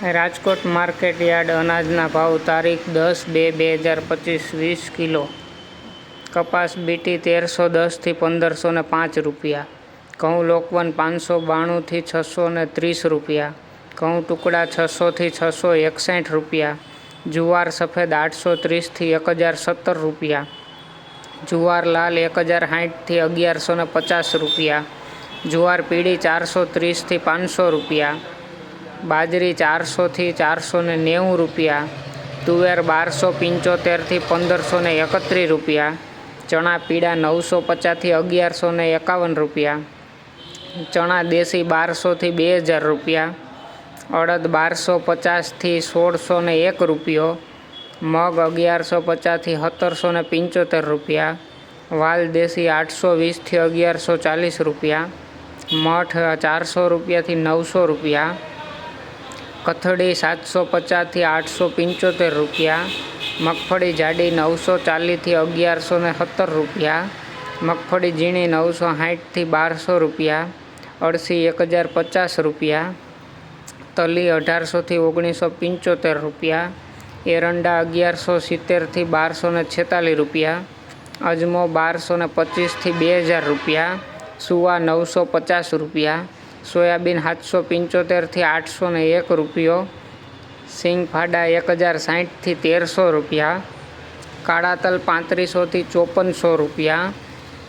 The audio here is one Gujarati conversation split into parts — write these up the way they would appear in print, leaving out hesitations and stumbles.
રાજકોટ માર્કેટ યાર્ડ અનાજના ભાવ તારીખ 10/2/2025 20 કિલો. કપાસ બીટી 1310 થી 1505 રૂપિયા. ઘઉં લોકવન 592 થી 630 રૂપિયા. ઘઉં ટુકડા 600 થી 661 રૂપિયા. જુવાર સફેદ 830 થી 1017 રૂપિયા. જુવાર લાલ 1060 થી 1150 રૂપિયા. જુવાર પીળી 430 થી 500 રૂપિયા. બાજરી 400 થી 490 રૂપિયા. તુવેર 1275 થી 1531 રૂપિયા. ચણા પીળા 950 થી 1151 રૂપિયા. ચણા દેશી 1200 થી 2000 રૂપિયા. અડદ 1250 થી 1601 રૂપિયો. મગ 1150 થી 1775 રૂપિયા. વાલ દેશી 820 થી 1140 રૂપિયા. મઠ 400 રૂપિયા થી 900 રૂપિયા. કથળી 750 થી 875 રૂપિયા. મગફળી જાડી 940 થી 1117 રૂપિયા. મગફળી ઝીણી 960 થી 1200 રૂપિયા. અળસી 1050 રૂપિયા. તલી 1800 થી 1975 રૂપિયા. એરંડા 1170 થી 1246 રૂપિયા. અજમો 1225 થી 2000 રૂપિયા. સુવા 950 રૂપિયા. સોયાબીન 775 થી 801 રૂપિયો. સિંગફાડા 1060 થી 1300 રૂપિયા. કાળા તલ 3500 થી 5400 રૂપિયા.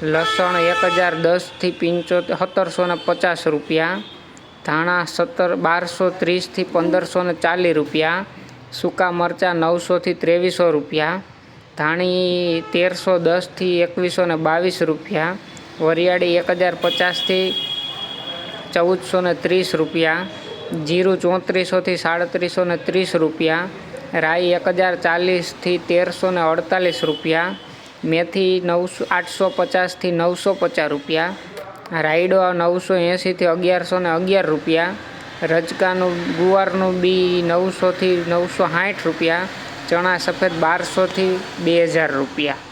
લસણ 1010 થી 1750 રૂપિયા. ધાણા 1230 થી 1540 રૂપિયા. સૂકા મરચાં 900 થી 2300 રૂપિયા. ધાણી 1310 થી 2122 રૂપિયા. વરિયાળી 1050 થી 1430 રૂપિયા. જીરું 3400 થી 3730 રૂપિયા. રાઈ 1040 થી 1348 રૂપિયા. મેથી 850 થી 950 રૂપિયા. રાયડો 980 થી 1111 રૂપિયા. રજકાનું ગુવારનું બી 900 થી 960 રૂપિયા. ચણા સફેદ 1200 થી 2000 રૂપિયા.